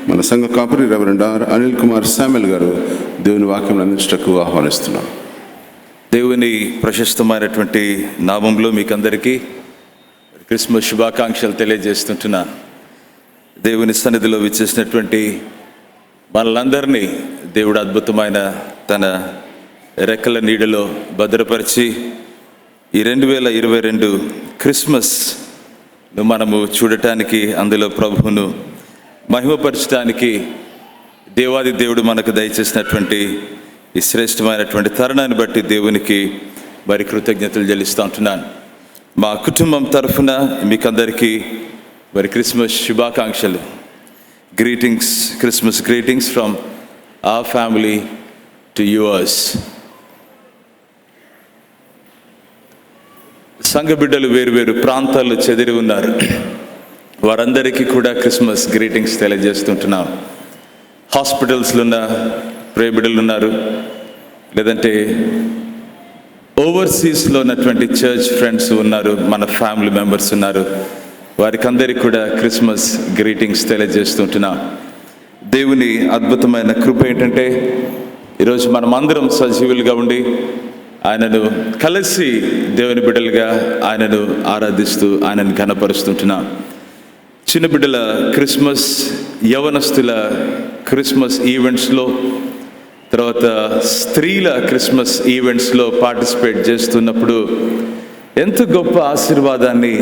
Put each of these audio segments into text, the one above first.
మన సంఘ కాపురి reverend Anil Kumar Samuel గారు దేవుని వాక్యం అందించటకు ఆహ్వానిస్తున్నాం. దేవుని ప్రశస్తమైనటువంటి నామంలో మీకందరికీ క్రిస్మస్ శుభాకాంక్షలు తెలియజేస్తుంటున్నాను. దేవుని సన్నిధిలో విచ్చేసినటువంటి మనలందరినీ దేవుడు అద్భుతమైన తన రెక్కల నీడలో భద్రపరిచి ఈ 2022 క్రిస్మస్ను మనము చూడటానికి, అందులో ప్రభువును మహిమపరచడానికి దేవాది దేవుడు మనకు దయచేసినటువంటి ఈ శ్రేష్టమైనటువంటి తరుణాన్ని బట్టి దేవునికి మరి కృతజ్ఞతలు చెల్లిస్తూ ఉంటున్నాను. మా కుటుంబం తరఫున మీకందరికీ మరి క్రిస్మస్ శుభాకాంక్షలు. Greetings, Christmas greetings from our family to yours. సంఘ బిడ్డలు వేరు ప్రాంతాల్లో చెదిరి ఉన్నారు. వారందరికీ కూడా క్రిస్మస్ గ్రీటింగ్స్ తెలియజేస్తుంటున్నాం. హాస్పిటల్స్లో ఉన్న ప్రే బిడ్డలు ఉన్నారు, లేదంటే ఓవర్సీస్లో ఉన్నటువంటి చర్చ్ ఫ్రెండ్స్ ఉన్నారు, మన ఫ్యామిలీ మెంబర్స్ ఉన్నారు. వారికి అందరికీ కూడా క్రిస్మస్ గ్రీటింగ్స్ తెలియజేస్తుంటున్నాం. దేవుని అద్భుతమైన కృప ఏంటంటే ఈరోజు మనం అందరం సజీవులుగా ఉండి ఆయనను కలిసి దేవుని బిడ్డలుగా ఆయనను ఆరాధిస్తూ ఆయనను ఘనపరుస్తుంటున్నాం. చిన్న బిడ్డల క్రిస్మస్, యవనస్తుల క్రిస్మస్ ఈవెంట్స్లో, తర్వాత స్త్రీల క్రిస్మస్ ఈవెంట్స్లో పార్టిసిపేట్ చేస్తున్నప్పుడు ఎంత గొప్ప ఆశీర్వాదాన్ని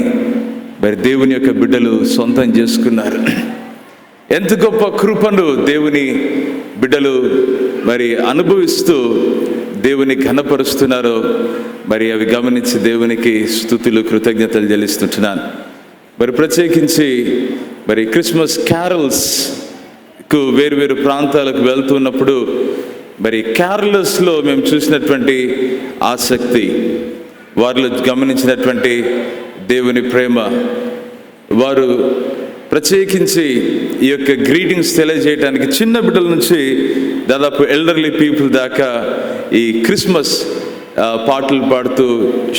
మరి దేవుని యొక్క బిడ్డలు సొంతం చేసుకున్నారు. ఎంత గొప్ప కృపను దేవుని బిడ్డలు మరి అనుభవిస్తూ దేవుని ఘనపరుస్తున్నారో మరి అవి గమనించి దేవునికి స్తుతులు, కృతజ్ఞతలు చెల్లిస్తుంటున్నాను. మరి ప్రత్యేకించి మరి క్రిస్మస్ క్యారల్స్కు వేరు ప్రాంతాలకు వెళ్తున్నప్పుడు మరి క్యారలర్స్లో మేము చూసినటువంటి ఆసక్తి, వారిలో గమనించినటువంటి దేవుని ప్రేమ, వారు ప్రత్యేకించి ఈ యొక్క గ్రీటింగ్స్ తెలియజేయడానికి చిన్న బిడ్డల నుంచి దాదాపు ఎల్డర్లీ పీపుల్ దాకా ఈ క్రిస్మస్ పాటలు పాడుతూ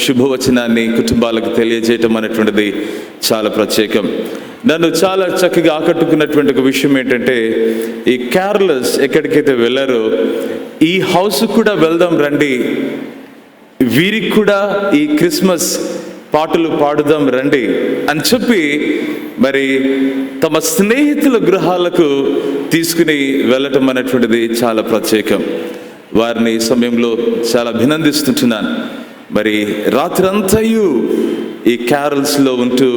శుభవచనాన్ని కుటుంబాలకు తెలియజేయటం అనేటువంటిది చాలా ప్రత్యేకం. నన్ను చాలా చక్కగా ఆకట్టుకున్నటువంటి ఒక విషయం ఏంటంటే, ఈ క్యారలర్స్ ఎక్కడికైతే వెళ్ళారో ఈ హౌస్ కూడా వెళ్దాం రండి, వీరికి కూడా ఈ క్రిస్మస్ పాటలు పాడుదాం రండి అని చెప్పి మరి తమ స్నేహితుల గృహాలకు తీసుకుని వెళ్ళటం అనేటువంటిది చాలా ప్రత్యేకం. వారిని ఈ సమయంలో చాలా అభినందిస్తుంటున్నాను. మరి రాత్రంతయు ఈ క్యారల్స్లో ఉంటూ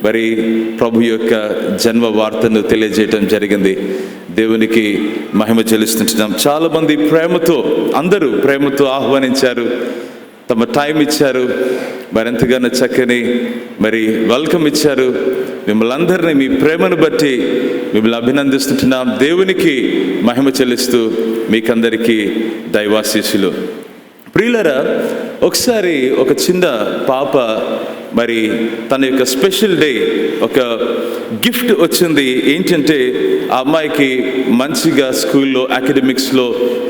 మరి ప్రభు యొక్క జన్మ వార్తను తెలియజేయటం జరిగింది. దేవునికి మహిమ చెల్లిస్తుంటున్నాం. చాలామంది అందరూ ప్రేమతో ఆహ్వానించారు, తమ టైం ఇచ్చారు, మరెంతగానో చక్కని మరి వెల్కమ్ ఇచ్చారు. మిమ్మల్ని అందరినీ మీ ప్రేమను బట్టి మిమ్మల్ని అభినందిస్తుంటున్నాం. దేవునికి మహిమ చెల్లిస్తూ మీకందరికీ దైవాశీస్సులు. ప్రియులరా, ఒకసారి ఒక చిన్న పాప మరి తన యొక్క స్పెషల్ డే ఒక గిఫ్ట్ వచ్చింది. ఏంటంటే ఆ అమ్మాయికి మంచిగా స్కూల్లో అకాడమిక్స్లో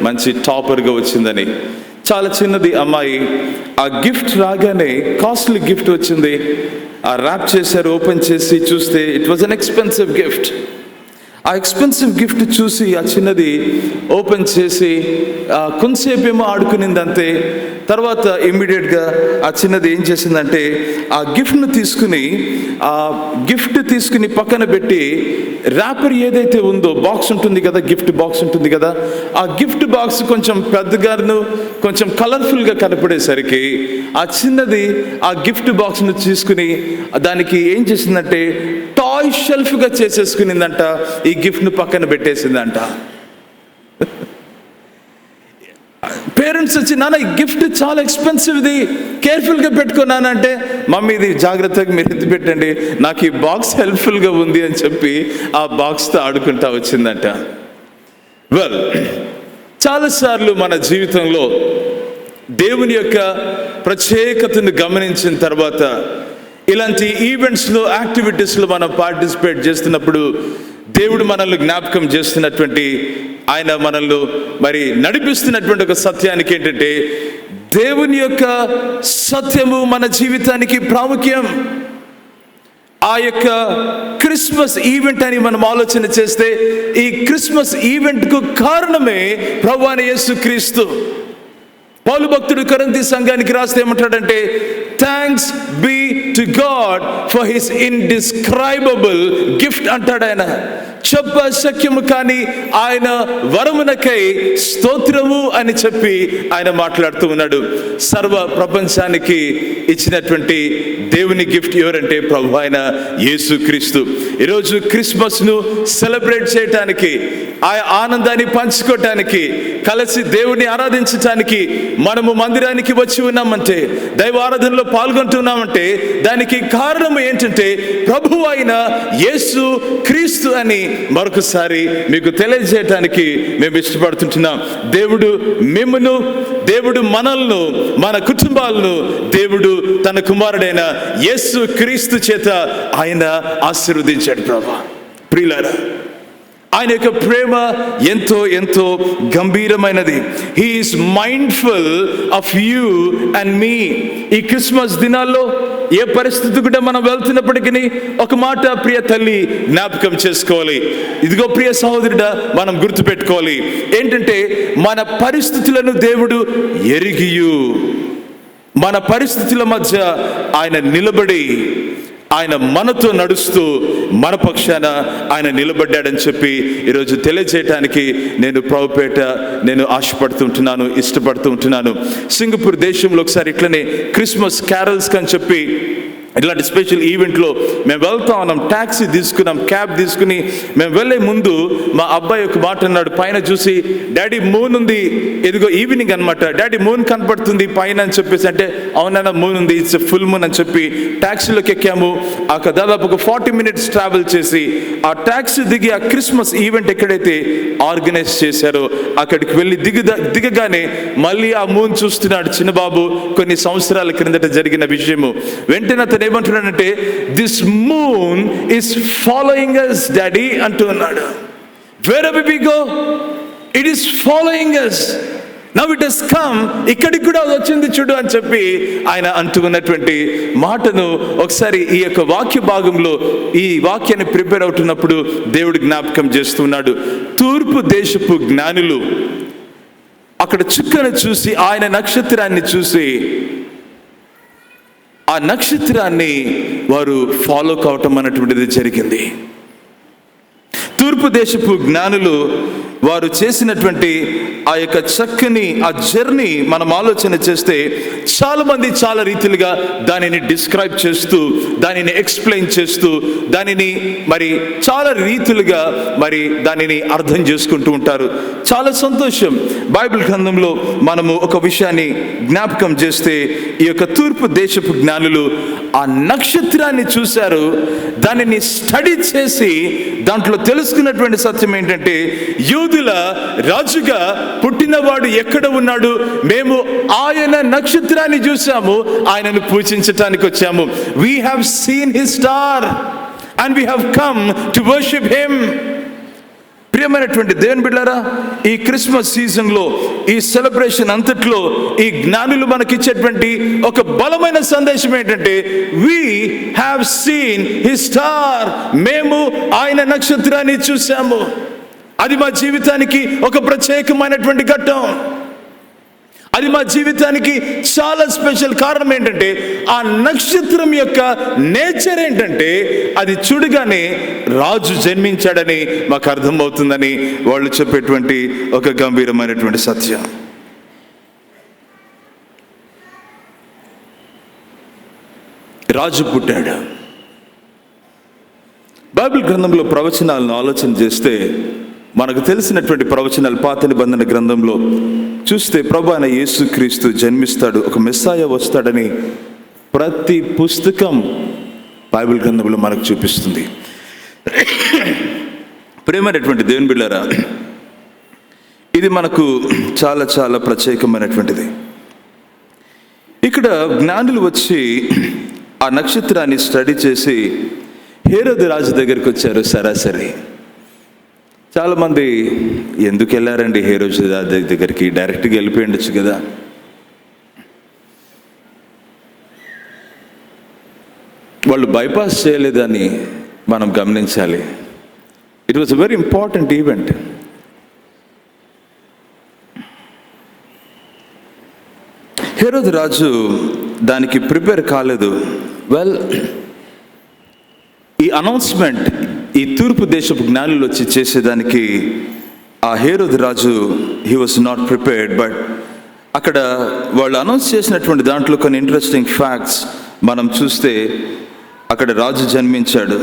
మంచి టాపర్గా వచ్చిందని. చాలా చిన్నది అమ్మాయి. ఆ గిఫ్ట్ రాగానే కాస్ట్లీ గిఫ్ట్ వచ్చింది. ఆ ర్యాప్ చేశారు, ఓపెన్ చేసి చూస్తే it was an expensive gift. ఆ ఎక్స్పెన్సివ్ గిఫ్ట్ చూసి ఆ చిన్నది ఓపెన్ చేసి కొంతసేపు ఏమో ఆడుకునింది అంతే. తర్వాత ఇమ్మీడియట్గా ఆ చిన్నది ఏం చేసిందంటే ఆ గిఫ్ట్ తీసుకుని పక్కన పెట్టి ర్యాపర్ ఏదైతే ఉందో బాక్స్ ఉంటుంది కదా, గిఫ్ట్ బాక్స్ ఉంటుంది కదా, ఆ గిఫ్ట్ బాక్స్ కొంచెం పెద్దగాను కొంచెం కలర్ఫుల్గా కనపడేసరికి ఆ చిన్నది ఆ గిఫ్ట్ బాక్స్ను తీసుకుని దానికి ఏం చేసిందంటే టాయ్ షెల్ఫ్గా చేసేసుకునిందంట. ఈ గిఫ్ట్ను పక్కన పెట్టేసిందంట. పేరెంట్స్ వచ్చి, నాన్న ఈ గిఫ్ట్ చాలా ఎక్స్పెన్సివ్ది, కేర్ఫుల్గా పెట్టుకున్నానంటే, మమ్మీ ఇది జాగ్రత్తగా మీరు ఎత్తి పెట్టండి, నాకు ఈ బాక్స్ హెల్ప్ఫుల్గా ఉంది అని చెప్పి ఆ బాక్స్తో ఆడుకుంటా వచ్చిందంట. వెల్, చాలాసార్లు మన జీవితంలో దేవుని యొక్క ప్రత్యేకతను గమనించిన తర్వాత ఇలాంటి ఈవెంట్స్లో, యాక్టివిటీస్లో మనం పార్టిసిపేట్ చేస్తున్నప్పుడు దేవుడు మనల్ని జ్ఞాపకం చేస్తున్నటువంటి, ఆయన మనల్ని మరి నడిపిస్తున్నటువంటి ఒక సత్యానికి ఏంటంటే, దేవుని యొక్క సత్యము మన జీవితానికి ప్రాముఖ్యం. ఆ యొక్క క్రిస్మస్ ఈవెంట్ అని మనం ఆలోచన చేస్తే, ఈ క్రిస్మస్ ఈవెంట్కు కారణమే ప్రభువైన యేసుక్రీస్తు. పౌలు భక్తుడు కొరింథీ సంఘానికి రాస్తే ఏమంటాడంటే, thanks be to God for his indescribable gift అంటాడు ఆయన. చెప్ప శక్యము కానీ ఆయన వరమునకై స్తోత్రము అని చెప్పి ఆయన మాట్లాడుతూ ఉన్నాడు. సర్వ ప్రపంచానికి ఇచ్చినటువంటి దేవుని గిఫ్ట్ ఎవరంటే ప్రభు అయిన యేసుక్రీస్తు. ఈరోజు క్రిస్మస్ను సెలబ్రేట్ చేయటానికి, ఆ ఆనందాన్ని పంచుకోవటానికి, కలిసి దేవుని ఆరాధించటానికి మనము మందిరానికి వచ్చి ఉన్నామంటే, దైవ ఆరాధనలో పాల్గొంటున్నామంటే దానికి కారణం ఏంటంటే ప్రభు అయిన యేసు క్రీస్తు అని మరొకసారి మీకు తెలియజేయటానికి మేము ఇష్టపడుతుంటున్నాం. దేవుడు మిమ్మును, దేవుడు మనల్ని, మన కుటుంబాలను దేవుడు తన కుమారుడైన యేసు క్రీస్తు చేత ఆయన ఆశీర్వదించాడు. ప్రభా ప్రియులారా, ఆయన యొక్క ప్రేమ ఎంతో ఎంతో గంభీరమైనది. He is mindful of you and me. ఈ క్రిస్మస్ దినాల్లో ఏ పరిస్థితి కూడా మనం వెళ్తున్నప్పటికీ ఒక మాట ప్రియ తల్లి జ్ఞాపకం చేసుకోవాలి. ఇదిగో ప్రియ సహోదరుడా, మనం గుర్తుపెట్టుకోవాలి ఏంటంటే, మన పరిస్థితులను దేవుడు ఎరిగియు, మన పరిస్థితుల మధ్య ఆయన నిలబడి, ఆయన మనతో నడుస్తూ మన పక్షాన ఆయన నిలబడ్డాడని చెప్పి ఈరోజు తెలియజేయటానికి నేను ఆశపడుతూ ఉంటున్నాను, ఇష్టపడుతూ ఉంటున్నాను. సింగపూర్ దేశంలో ఒకసారి ఇట్లనే క్రిస్మస్ క్యారల్స్ అని చెప్పి ఇలాంటి స్పెషల్ ఈవెంట్లో మేము వెళ్తా ఉన్నాం. ట్యాక్సీ తీసుకున్నాం, క్యాబ్ తీసుకుని మేము వెళ్ళే ముందు మా అబ్బాయి ఒక మాట అన్నాడు. పైన చూసి, డాడీ మూన్ ఉంది, ఇదిగో ఈవినింగ్ అనమాట, డాడీ మూన్ కనపడుతుంది పైన అని చెప్పేసి. అంటే అవునన్నా మూన్ ఉంది, ఇట్స్ ఫుల్ మూన్ అని చెప్పి ట్యాక్సీలోకి ఎక్కాము. దాదాపు ఒక 40 minutes ట్రావెల్ చేసి ఆ ట్యాక్సీ దిగి ఆ క్రిస్మస్ ఈవెంట్ ఎక్కడైతే ఆర్గనైజ్ చేశారో అక్కడికి వెళ్ళి దిగగానే మళ్ళీ ఆ మూన్ చూస్తున్నాడు చిన్నబాబు. కొన్ని సంవత్సరాల క్రిందట జరిగిన విషయము. వెంటనే అతను ఏమంటున్నాడంటే, this moon is following us daddy అంటూ ఉన్నాడు. wherever we go it is following us, now it has come, ఇక్కడికి కూడా వచ్చింది చూడు అని చెప్పి ఆయన అంటున్నటువంటి మాటను ఒకసారి ఈ యొక్క వాక్య భాగంలో ఈ వాక్యాన్ని ప్రిపేర్ అవుతున్నప్పుడు దేవుడు జ్ఞాపకం చేస్తున్నాడు. తూర్పు దేశపు జ్ఞానులు అక్కడ చుక్కను చూసి, ఆయన నక్షత్రాన్ని చూసి, ఆ నక్షత్రాన్ని వారు ఫాలో కావటం అన్నటువంటిది జరిగింది. తూర్పు దేశపు జ్ఞానులు వారు చేసినటువంటి ఆ యొక్క చక్కని ఆ జర్నీ మనం ఆలోచన చేస్తే, చాలా మంది చాలా రీతిలుగా దానిని డిస్క్రైబ్ చేస్తూ, దానిని ఎక్స్ప్లెయిన్ చేస్తూ, దానిని మరి చాలా రీతులుగా మరి దానిని అర్థం చేసుకుంటూ ఉంటారు. చాలా సంతోషం. బైబిల్ గ్రంథంలో మనము ఒక విషయాన్ని జ్ఞాపకం చేస్తే, ఈ యొక్క తూర్పు దేశపు జ్ఞానులు ఆ నక్షత్రాన్ని చూశారు. దానిని స్టడీ చేసి దాంట్లో తెలుసుకున్నటువంటి సత్యం ఏంటంటే, యూదుల రాజుగా పుట్టినవాడు ఎక్కడ ఉన్నాడు, మేము ఆయన నక్షత్రాన్ని చూసాము, ఆయనను పూజించటానికి వచ్చాము. We have seen his star and we have come to worship him. ప్రియమైనటువంటి దేవుని బిడ్డలారా, ఈ క్రిస్మస్ సీజన్లో, ఈ సెలబ్రేషన్ అంతట్లో ఈ జ్ఞానులు మనకిచ్చేటువంటి ఒక బలమైన సందేశం ఏంటంటే, we have seen his star, మేము ఆయన నక్షత్రాన్ని చూసాము. అది మా జీవితానికి ఒక ప్రత్యేకమైనటువంటి ఘట్టం. అది మా జీవితానికి చాలా స్పెషల్. కారణం ఏంటంటే, ఆ నక్షత్రం యొక్క నేచర్ ఏంటంటే, అది చూడగానే రాజు జన్మించాడని మాకు అర్థమవుతుందని వాళ్ళు చెప్పేటువంటి ఒక గంభీరమైనటువంటి సత్యం. రాజు పుట్టాడు. బైబిల్ గ్రంథంలో ప్రవచనాలను ఆలోచన చేస్తే మనకు తెలిసినటువంటి ప్రవచనాలు పాత నిబంధన గ్రంథంలో చూస్తే, ప్రభువైన అయిన యేసుక్రీస్తు జన్మిస్తాడు, ఒక మెస్సాయ వస్తాడని ప్రతి పుస్తకం బైబిల్ గ్రంథంలో మనకు చూపిస్తుంది. ప్రేమైనటువంటి దేవుని బిడ్డలారా, ఇది మనకు చాలా చాలా ప్రత్యేకమైనటువంటిది. ఇక్కడ జ్ఞానులు వచ్చి ఆ నక్షత్రాన్ని స్టడీ చేసి హేరోదు రాజు దగ్గరికి వచ్చారు. సరాసరి చాలామంది ఎందుకు వెళ్ళారండి హేరోదు రాజు దగ్గరికి, డైరెక్ట్గా వెళ్ళిపోయిండొచ్చు కదా. వాళ్ళు బైపాస్ చేయలేదని మనం గమనించాలి. It was a very important event. హేరోదు రాజు దానికి ప్రిపేర్ కాలేదు. వెల్, ఈ అనౌన్స్మెంట్ ఈ తూర్పు దేశపు జ్ఞానులు వచ్చి చేసేదానికి ఆ హేరోదు రాజు he was not prepared. But అక్కడ వాళ్ళు అనౌన్స్ చేసినటువంటి దాంట్లో కొన్ని ఇంట్రెస్టింగ్ ఫ్యాక్ట్స్ మనం చూస్తే, అక్కడ రాజు జన్మించాడు,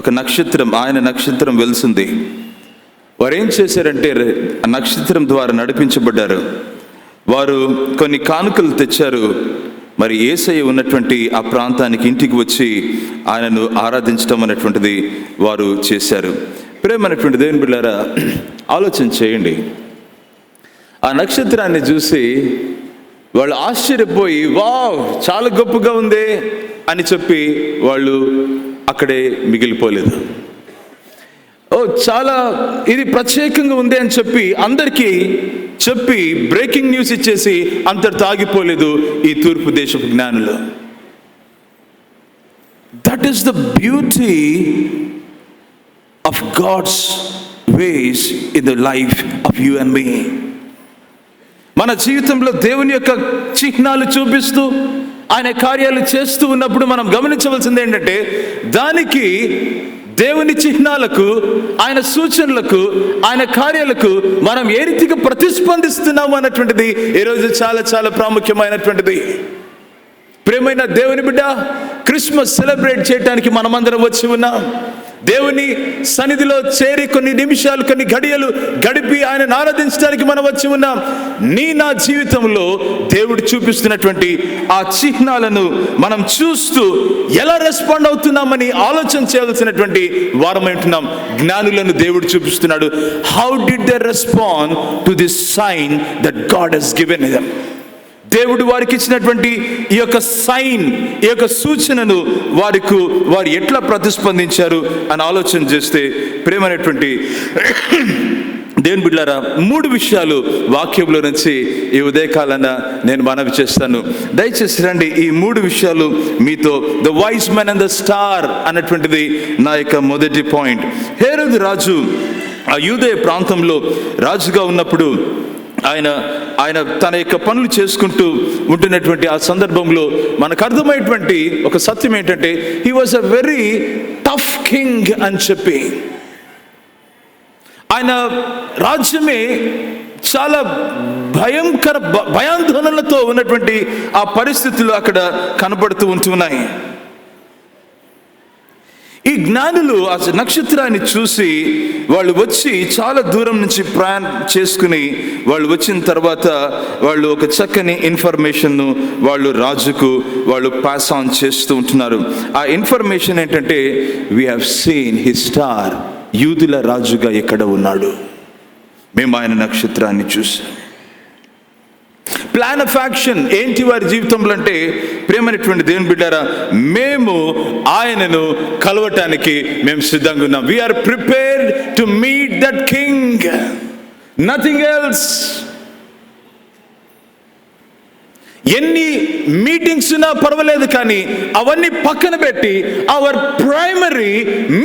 ఒక నక్షత్రం, ఆయన నక్షత్రం వెలిసింది. వారు ఏం చేశారంటే ఆ నక్షత్రం ద్వారా నడిపించబడ్డారు. వారు కొన్ని కానుకలు తెచ్చారు. మరి యేసయ్య ఉన్నటువంటి ఆ ప్రాంతానికి ఇంటికి వచ్చి ఆయనను ఆరాధించడం అనేటువంటిది వారు చేశారు. ప్రేమైనటువంటి దేవుని బిడ్డలారా, ఆలోచన చేయండి. ఆ నక్షత్రాన్ని చూసి వాళ్ళు ఆశ్చర్యపోయి, వావ్ చాలా గొప్పగా ఉంది అని చెప్పి వాళ్ళు అక్కడే మిగిలిపోలేదు. ఓ చాలా ఇది ప్రత్యేకంగా ఉంది అని చెప్పి అందరికీ చెప్పి బ్రేకింగ్ న్యూస్ ఇచ్చేసి అంతటితో ఆగిపోలేదు ఈ తూర్పు దేశపు జ్ఞానులు. That is the beauty of God's ways in the life of you and me. మన జీవితంలో దేవుని యొక్క చిహ్నాలు చూపిస్తూ ఆయన కార్యాలు చేస్తూ ఉన్నప్పుడు మనం గమనించవలసింది ఏంటంటే, దానికి దేవుని చిహ్నాలకు, ఆయన సూచనలకు, ఆయన కార్యాలకు మనం ఏ రీతిగా ప్రతిస్పందిస్తున్నాము అన్నటువంటిది ఈరోజు చాలా చాలా ప్రాముఖ్యమైనటువంటిది. ప్రియమైన దేవుని బిడ్డ, క్రిస్మస్ సెలబ్రేట్ చేయడానికి మనమందరం వచ్చి ఉన్నాం. దేవుని సన్నిధిలో చేరి కొన్ని నిమిషాలు, కొన్ని గడియలు గడిపి ఆయన ఆరాధించడానికి మనం వచ్చి ఉన్నాం. నా జీవితంలో దేవుడు చూపిస్తున్నటువంటి ఆ చిహ్నాలను మనం చూస్తూ ఎలా రెస్పాండ్ అవుతున్నామని ఆలోచన చేయాల్సినటువంటి వారమై ఉంటున్నాం. జ్ఞానులను దేవుడు చూపిస్తున్నాడు. How did they respond to this sign that God has given them? దేవుడు వారికి ఇచ్చినటువంటి ఈ యొక్క సైన్, ఈ యొక్క సూచనను వారు ఎట్లా ప్రతిస్పందించారు అని ఆలోచన చేస్తే, ప్రేమైనటువంటి దేవుని బిడ్డలారా, 3 విషయాలు వాక్యంలో నుంచి ఈ ఉదయకాలన నేను మనవి చేస్తాను. దయచేసి రండి. ఈ 3 విషయాలు మీతో, the wise men and the star అన్నటువంటిది నా యొక్క మొదటి పాయింట్. హేరోదు రాజు ఆ యూదయ ప్రాంతంలో రాజుగా ఉన్నప్పుడు ఆయన తన యొక్క పనులు చేసుకుంటూ ఉంటున్నటువంటి ఆ సందర్భంలో మనకు అర్థమైనటువంటి ఒక సత్యం ఏంటంటే, he was a very tough king అని చెప్పి, ఆయన రాజ్యమే చాలా భయాందోళనలతో ఉన్నటువంటి ఆ పరిస్థితులు అక్కడ కనబడుతూ ఉంటున్నాయి. ఈ జ్ఞానులు ఆ నక్షత్రాన్ని చూసి వాళ్ళు వచ్చి చాలా దూరం నుంచి ప్రయాణం చేసుకుని వాళ్ళు వచ్చిన తర్వాత వాళ్ళు ఒక చక్కని ఇన్ఫర్మేషన్ను వాళ్ళు రాజుకు వాళ్ళు పాస్ ఆన్ చేస్తూ ఉంటున్నారు. ఆ ఇన్ఫర్మేషన్ ఏంటంటే, we have seen his star, యూదుల రాజుగా ఎక్కడ ఉన్నాడు, మేము ఆయన నక్షత్రాన్ని చూసాం. ప్లాన్ ఆఫ్ యాక్షన్ ఏంటి వారి జీవితంలో అంటే, ప్రేమైనటువంటి దేవుని బిడ్డారా, మేము ఆయనను కలవటానికి మేము సిద్ధంగా ఉన్నాం. We are prepared to meet that king, nothing else. ఎన్ని మీటింగ్స్ ఉన్నా పర్వాలేదు, కానీ అవన్నీ పక్కన పెట్టి our primary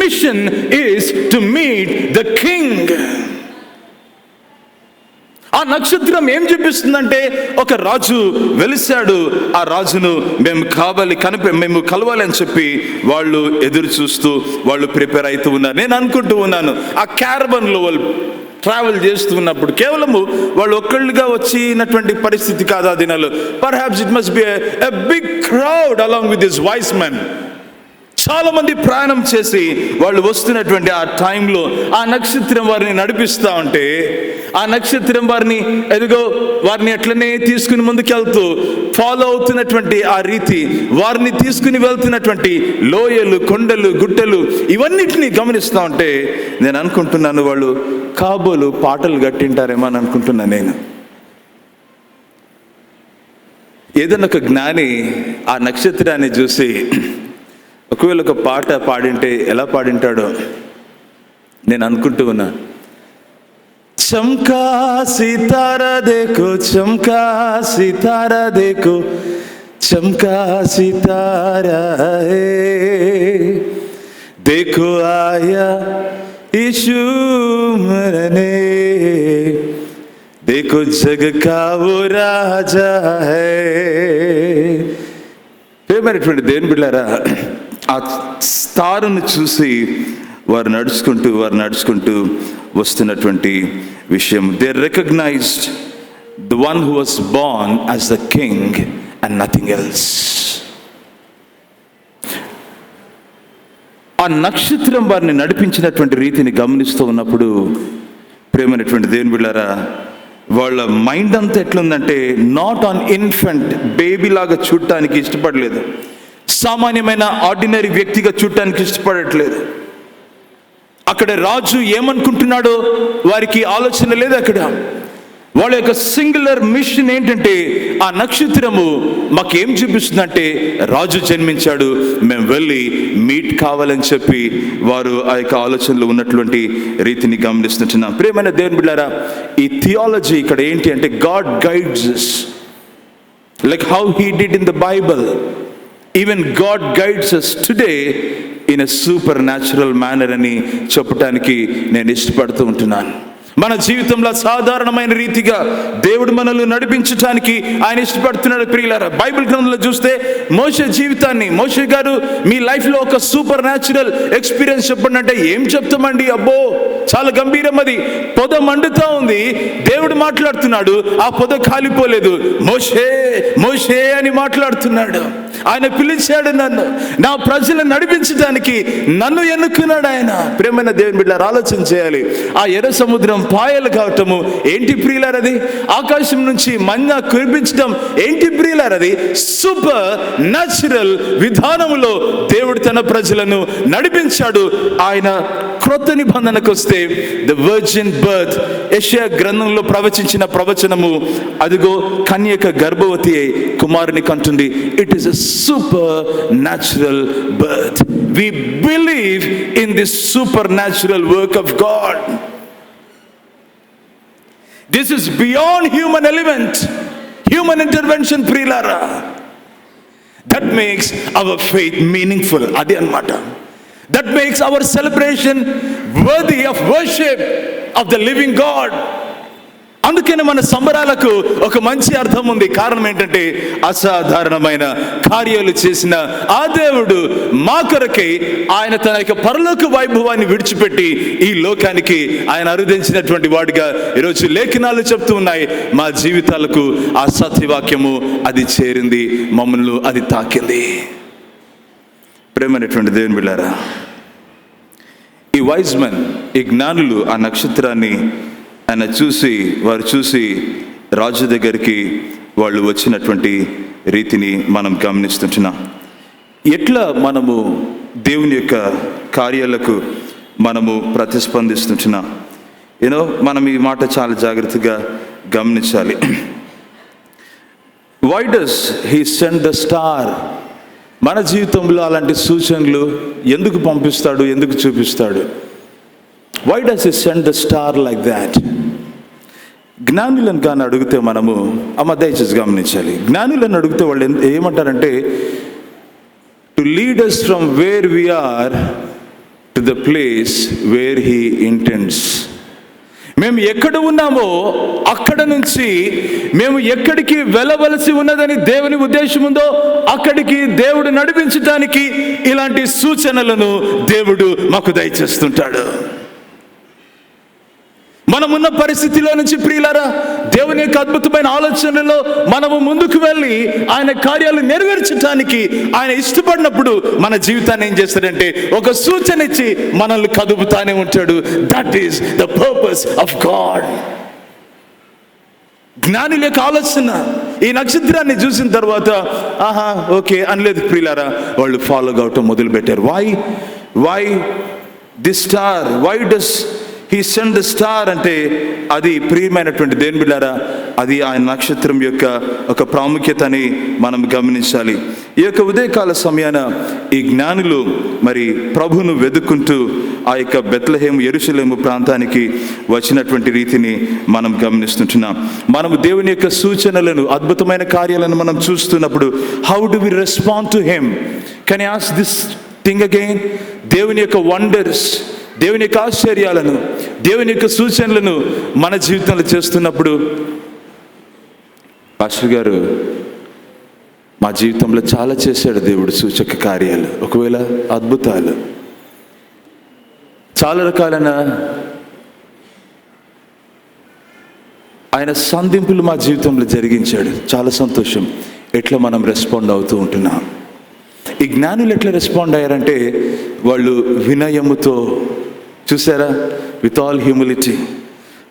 mission is to meet the king. ఆ నక్షత్రం ఏం చూపిస్తుందంటే, ఒక రాజు వెలిశాడు, ఆ రాజును మేము కలవాలి అని చెప్పి వాళ్ళు ఎదురు చూస్తూ వాళ్ళు ప్రిపేర్ అవుతూ ఉన్నారు. నేను అనుకుంటూ ఉన్నాను, ఆ క్యారవన్లో వాళ్ళు ట్రావెల్ చేస్తూ ఉన్నప్పుడు కేవలము వాళ్ళు ఒక్కళ్ళుగా వచ్చినటువంటి పరిస్థితి కాదు ఆ దినాలు. Perhaps it must be a big crowd along with this wise men. చాలా మంది ప్రయాణం చేసి వాళ్ళు వస్తున్నటువంటి ఆ టైంలో ఆ నక్షత్రం వారిని నడిపిస్తూ ఉంటే, ఆ నక్షత్రం వారిని అట్లనే తీసుకుని ముందుకెళ్తూ ఫాలో అవుతున్నటువంటి ఆ రీతి, వారిని తీసుకుని వెళ్తున్నటువంటి లోయలు, కొండలు, గుట్టలు, ఇవన్నిటిని గమనిస్తూ ఉంటే నేను అనుకుంటున్నాను, వాళ్ళు కాబోలు పాటలు కట్టింటారేమో అని అనుకుంటున్నాను నేను. ఏదైనా ఒక జ్ఞాని ఆ నక్షత్రాన్ని చూసి ఒకవేళ ఒక పాట పాడింటే ఎలా పాడింటాడో నేను అనుకుంటూ ఉన్నా. చమ్కా సితారా దేఖో, చమ్కా సితారా దేఖో, चमका सितारा है, देखो आया यीशु मरने, देखो जग का वो राजा है. ప్రియమైనటువంటి దేవుని బిడ్డలారా, ఆ స్టార్ను చూసి వారు నడుచుకుంటూ వస్తున్నటువంటి విషయం. They recognized the one who was born as the king and nothing else. ఆ నక్షత్రం వారిని నడిపించినటువంటి రీతిని గమనిస్తూ ఉన్నప్పుడు ప్రియమైనటువంటి దేవుని బిడ్డలారా, వాళ్ళ మైండ్ అంతా ఎట్లుందంటే నాట్ ఆన్ ఇన్ఫెంట్, బేబీ లాగా చూడటానికి ఇష్టపడలేదు, సామాన్యమైన ఆర్డినరీ వ్యక్తిగా చూడటానికి ఇష్టపడట్లేదు. అక్కడ రాజు ఏమనుకుంటున్నాడో వారికి ఆలోచన లేదు. అక్కడ వాళ్ళ యొక్క సింగులర్ మిషన్ ఏంటంటే, ఆ నక్షత్రము మాకేం చూపిస్తుందంటే రాజు జన్మించాడు, మేము వెళ్ళి మీట్ కావాలని చెప్పి వారు ఆ యొక్క ఆలోచనలో ఉన్నటువంటి రీతిని గమనిస్తున్నాం. ప్రియమైన దేవుని బిడ్డలారా, ఈ థియాలజీ ఇక్కడ ఏంటి అంటే God guides us like how he did in the Bible. Even God guides us today in a supernatural manner అని చెప్పడానికి నేను ఇష్టపడుతూ ఉంటున్నాను. మన జీవితంలో సాధారణమైన రీతిగా దేవుడు మనల్ని నడిపించడానికి ఆయన ఇష్టపడుతున్నాడు. ప్రియులారా, బైబిల్ గ్రంథంలో చూస్తే మోషే జీవితాన్ని, మోషే గారు మీ లైఫ్లో ఒక సూపర్ న్యాచురల్ ఎక్స్పీరియన్స్ చెప్పండి అంటే ఏం చెప్తామండి? అబ్బో చాలా గంభీరం. అది పొద మండుతా ఉంది, దేవుడు మాట్లాడుతున్నాడు, ఆ పొద కాలిపోలేదు, మోషే మోషే అని మాట్లాడుతున్నాడు. ఆయన పిలిచాడు నన్ను, నా ప్రజలను నడిపించడానికి నన్ను ఎన్నుకున్నాడు ఆయన. ప్రియమైన దేవుని బిడ్డలారా, ఆలోచన చేయాలి. ఆ ఎర్ర సముద్రం పాయలు కావటము ఏంటి ప్రియులారది? ఆకాశం నుంచి మన్నా కురిపించడం ఏంటి ప్రియులారది? సూపర్ న్యాచురల్ విధానములో దేవుడు తన ప్రజలను నడిపించాడు. ఆయన క్రొత్త నిబంధనకు వస్తే ద వర్జిన్ బర్త్, యెషయా గ్రంథంలో ప్రవచించిన ప్రవచనము, అదిగో కన్యక గర్భవతి అయి కుమారుని కంటుంది. It is a supernatural birth. We believe in this supernatural work of God. This is beyond human element, human intervention, ప్రియులారా. That makes our faith meaningful. అది అన్నమాట. That makes our celebration worthy of worship of the living God. అందుకనే మన సంబరాలకు ఒక మంచి అర్థం ఉంది. కారణం ఏంటంటే అసాధారణమైన కార్యాలు చేసిన ఆ దేవుడు మా కొరకై ఆయన తన యొక్క పరలోక వైభవాన్ని విడిచిపెట్టి ఈ లోకానికి ఆయన అరుదించినటువంటి వాడిగా ఈరోజు లేఖనాలు చెప్తూ ఉన్నాయి. మా జీవితాలకు ఆ సత్యవాక్యము అది చేరింది, మమ్మల్ని అది తాకింది. ప్రేమైనటువంటి దేవుని బిడ్డలారా, ఈ వైజ్ మెన్, ఈ జ్ఞానులు ఆ నక్షత్రాన్ని ఆయన వారు చూసి రాజు దగ్గరికి వాళ్ళు వచ్చినటువంటి రీతిని మనం గమనిస్తుంటున్నాం. ఎట్లా మనము దేవుని యొక్క కార్యాలకు మనము ప్రతిస్పందిస్తుంటున్నాం? మనం ఈ మాట చాలా జాగ్రత్తగా గమనించాలి. Why does he send the star? మన జీవితంలో అలాంటి సూచనలు ఎందుకు పంపిస్తాడు, ఎందుకు చూపిస్తాడు? Why does he send the star like that? జ్ఞానులను కానీ అడిగితే మనము దయచేసి గమనించాలి. జ్ఞానులను అడిగితే వాళ్ళు ఏమంటారంటే, to lead us from where we are to the place where he intends. మేము ఎక్కడ ఉన్నామో అక్కడ నుంచి మేము ఎక్కడికి వెళ్ళవలసి ఉన్నదని దేవుని ఉద్దేశం ఉందో అక్కడికి దేవుడు నడిపించడానికి ఇలాంటి సూచనలను దేవుడు మాకు దయచేస్తుంటాడు. మనమున్న పరిస్థితిలో నుంచి ప్రియులారా, దేవుని యొక్క అద్భుతమైన ఆలోచనలో మనము ముందుకు వెళ్ళి ఆయన కార్యాలు నెరవేర్చడానికి ఆయన ఇష్టపడినప్పుడు మన జీవితాన్ని ఏం చేస్తాడంటే ఒక సూచన ఇచ్చి మనల్ని కదుపుతానే ఉంటాడు. That is the purpose of God. జ్ఞానుల యొక్క ఆలోచన ఈ నక్షత్రాన్ని చూసిన తర్వాత ఓకే అనలేదు ప్రియులారా, వాళ్ళు ఫాలో అవటం మొదలు పెట్టారు. Why this star? Why does he send the star అంటే అది ప్రియమైనటువంటి దేవుని బిడ్డారా, అది ఆయన నక్షత్రం యొక్క ఒక ప్రాముఖ్యతని మనం గమనించాలి. ఈ యొక్క ఉదయకాల సమయాన ఈ జ్ఞానులు మరి ప్రభును వెతుక్కుంటూ ఆ యొక్క బెత్లెహేము యెరూషలేము ప్రాంతానికి వచ్చినటువంటి రీతిని మనం గమనిస్తుంటున్నాం. మనము దేవుని యొక్క సూచనలను, అద్భుతమైన కార్యాలను మనం చూస్తున్నప్పుడు how do we respond to him? Can I ask this thing again? దేవుని యొక్క వండర్స్, దేవుని యొక్క ఆశ్చర్యాలను, దేవుని యొక్క సూచనలను మన జీవితంలో చేస్తున్నప్పుడు, పాస్టర్ గారు మా జీవితంలో చాలా చేశాడు దేవుడు సూచక కార్యాలు, ఒకవేళ అద్భుతాలు, చాలా రకాలైన ఆయన సంధింపులు మా జీవితంలో జరిగించాడు. చాలా సంతోషం. ఎట్లా మనం రెస్పాండ్ అవుతూ ఉంటున్నాం? ఈ జ్ఞానులు ఎట్లా రెస్పాండ్ అయ్యారంటే, వాళ్ళు వినయముతో, చూసారా, విత్ ఆల్ హ్యూమిలిటీ.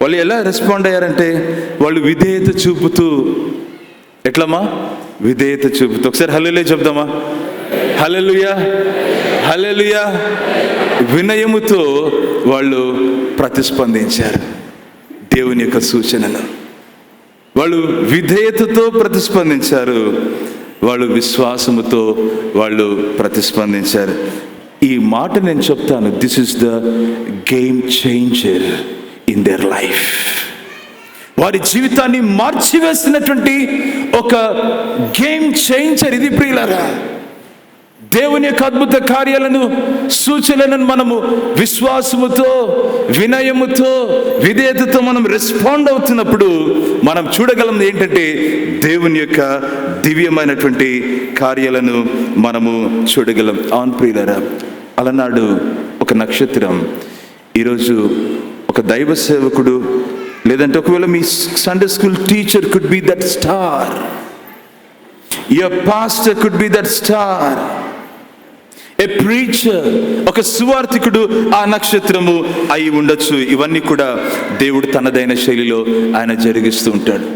వాళ్ళు ఎలా రెస్పాండ్ అయ్యారంటే, వాళ్ళు విధేయత చూపుతూ, ఎట్లమ్మా? విధేయత చూపుతూ. ఒకసారి హల్లెలూయా చెప్దామా? హల్లెలూయా, హల్లెలూయా. వినయముతో వాళ్ళు ప్రతిస్పందించారు దేవుని యొక్క సూచనను. వాళ్ళు విధేయతతో ప్రతిస్పందించారు, వాళ్ళు విశ్వాసముతో వాళ్ళు ప్రతిస్పందించారు. ఈ మాట నేను చెప్తాను, this is the game changer in their life. వారి జీవితాన్ని మార్చివేసినటువంటి ఒక గేమ్ చేంజర్ ఇది ప్రియులారా. దేవుని యొక్క అద్భుత కార్యాలను, సూచనలను మనము విశ్వాసముతో, వినయముతో, విధేయతతో మనం రెస్పాండ్ అవుతున్నప్పుడు మనం చూడగలం ఏంటంటే, దేవుని యొక్క దివ్యమైనటువంటి కార్యాలను మనము చూడగలం. అవును ప్రియులారా, అలనాడు ఒక నక్షత్రం, ఈరోజు ఒక దైవ సేవకుడు, లేదంటే ఒకవేళ మీ Sunday school teacher could be that star, your pastor could be that star, a preacher, ఒక సువార్థికుడు ఆ నక్షత్రము అయి ఉండొచ్చు. ఇవన్నీ కూడా దేవుడు తనదైన శైలిలో ఆయన జరిగిస్తూ ఉంటాడు.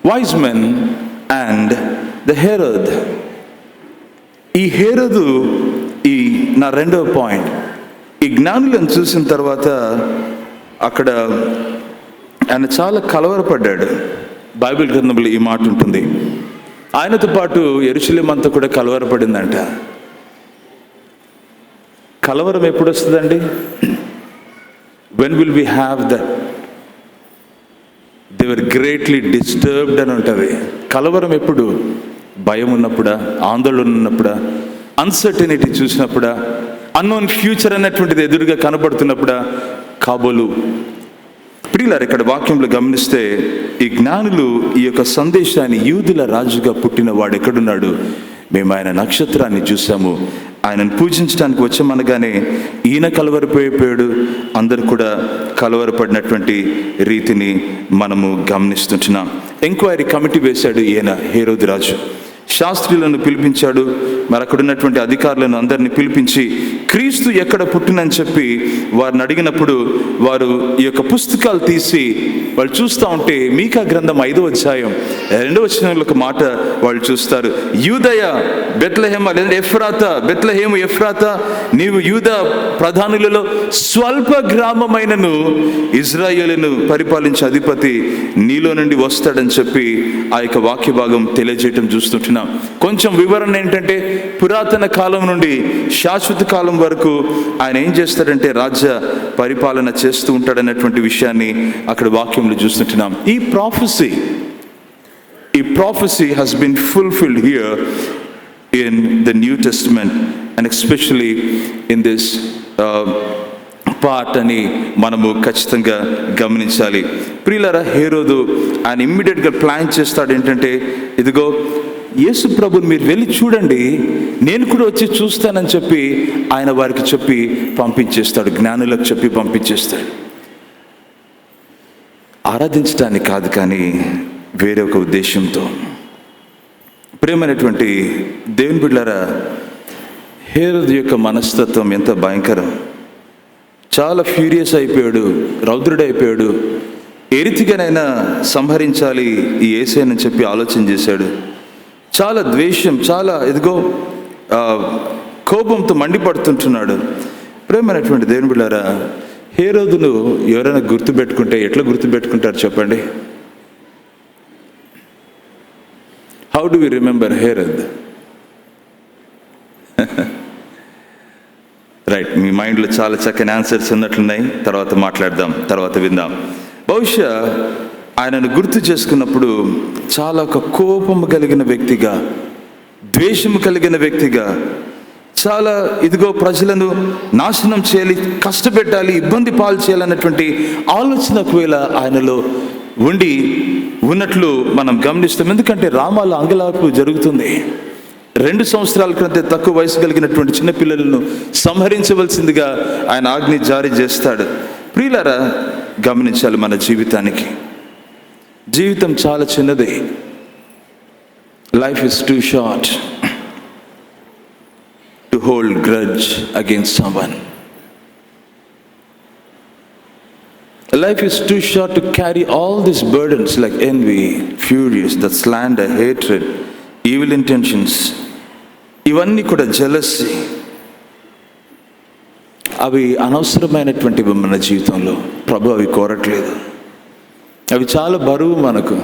Wise men and the Herod. ఈ హెరోదు, ఈ నా రెండవ పాయింట్, ఈ జ్ఞానులను చూసిన తర్వాత అక్కడ ఆయన చాలా కలవరపడ్డాడు. బైబిల్ గ్రంథంలో ఈ మాట ఉంటుంది, ఆయనతో పాటు యెరూషలేము అంతా కూడా కలవరపడిందంట. కలవరం ఎప్పుడు వస్తుందండి? When will we have that? They were greatly disturbed అని ఉంటుంది. కలవరం ఎప్పుడు? భయం ఉన్నప్పుడా, ఆందోళన ఉన్నప్పుడా, అన్సర్టనిటీ చూసినప్పుడా, అన్నోన్ ఫ్యూచర్ అన్నటువంటిది ఎదురుగా కనబడుతున్నప్పుడా కాబోలు. ప్రియులారా, ఇక్కడ వాక్యంలో గమనిస్తే ఈ జ్ఞానులు ఈ యొక్క సందేశాన్ని, యూదుల రాజుగా పుట్టిన వాడు ఎక్కడున్నాడు, మేము ఆయన నక్షత్రాన్ని చూసాము, ఆయనను పూజించడానికి వచ్చామనగానే ఈయన కలవరపోయిపోయాడు, అందరూ కూడా కలవరపడినటువంటి రీతిని మనము గమనిస్తుంటున్నాం. ఎంక్వైరీ కమిటీ వేశాడు ఈయన హేరోదు రాజు. శాస్త్రులను పిలిపించాడు, మరి అక్కడ ఉన్నటువంటి అధికారులను అందరినీ పిలిపించి క్రీస్తు ఎక్కడ పుట్టినని చెప్పి వారిని అడిగినప్పుడు, వారు ఈ యొక్క పుస్తకాలు తీసి వాళ్ళు చూస్తూ ఉంటే, మీకా గ్రంథం 5వ అధ్యాయం 2వ వచనంలో ఒక మాట వాళ్ళు చూస్తారు. యూదయ బెత్లెహేమ, లేదంటే ఎఫ్రాతా, బెత్లెహేము ఎఫ్రాతా, నీవు యూదా ప్రధానులలో స్వల్ప గ్రామమైనను ఇజ్రాయేలును పరిపాలించే అధిపతి నీలో నుండి వస్తాడని చెప్పి ఆ యొక్క వాక్య భాగం తెలియజేయటం చూస్తుంటున్నాం. కొంచెం వివరణ ఏంటంటే, పురాతన కాలం నుండి శాశ్వత కాలం వరకు ఆయన ఏం చేస్తాడంటే రాజ్య పరిపాలన చేస్తూ ఉంటాడన్నటువంటి విషయాన్ని అక్కడ వాక్యంలో చూస్తుంటున్నాం. ఈ prophecy has been fulfilled here in the New Testament, and especially in this part అని మనము ఖచ్చితంగా గమనించాలి. ప్రియులారా, హేరోదు ఆయన ఇమ్మీడియట్గా ప్లాన్ చేస్తాడు ఏంటంటే, ఇదిగో యేసు ప్రభుని మీరు వెళ్ళి చూడండి, నేను కూడా వచ్చి చూస్తానని చెప్పి ఆయన వారికి చెప్పి పంపించేస్తాడు, జ్ఞానులకు చెప్పి పంపించేస్తాడు. ఆరాధించడానికి కాదు, కానీ వేరే ఒక ఉద్దేశంతో. ప్రేమైనటువంటి దేవుని బిడ్డలారా, హేరోదు యొక్క మనస్తత్వం ఎంత భయంకరం. చాలా ఫ్యూరియస్ అయిపోయాడు, రౌద్రుడైపోయాడు. ఏ రీతిగానైనా సంహరించాలి ఈ యేసయ్యని చెప్పి ఆలోచన చేశాడు. చాలా ద్వేషం, చాలా ఇదిగో కోపంతో మండిపడుతుంటున్నాడు. ప్రేమైనటువంటి దేవుని బిడ్డలారా, హేరోదును ఎవరైనా గుర్తుపెట్టుకుంటే ఎట్లా గుర్తుపెట్టుకుంటారు చెప్పండి? How do we remember Herod? Right, మీ మైండ్లో చాలా చక్కని ఆన్సర్స్ ఉన్నట్లున్నాయి. తర్వాత మాట్లాడదాం, తర్వాత విందాం. బహుశా ఆయనను గుర్తు చేసుకున్నప్పుడు చాలా ఒక కోపము కలిగిన వ్యక్తిగా, ద్వేషము కలిగిన వ్యక్తిగా, చాలా ఇదిగో ప్రజలను నాశనం చేయాలి, కష్టపెట్టాలి, ఇబ్బంది పాలు చేయాలన్నటువంటి ఆలోచన ఒకవేళ ఆయనలో ఉన్నట్లు మనం గమనిస్తాం. ఎందుకంటే రామాల అంగలార్పు జరుగుతుంది. 2 సంవత్సరాల క్రితం తక్కువ వయసు కలిగినటువంటి చిన్నపిల్లలను సంహరించవలసిందిగా ఆయన ఆజ్ఞ జారీ చేస్తాడు. ప్రియులారా, గమనించాలి, మన జీవితం చాలా చిన్నది. Life is two short to hold grudge against someone. Life is too short to carry all these burdens like envy, furies, the slander, hatred, evil intentions. ఇవన్నీ కూడా jealousy. అవి అనవసరమైనటువంటివి మన జీవితంలో. ప్రభు అవి కోరట్లేదు. అవి చాలా బరువు మనకు.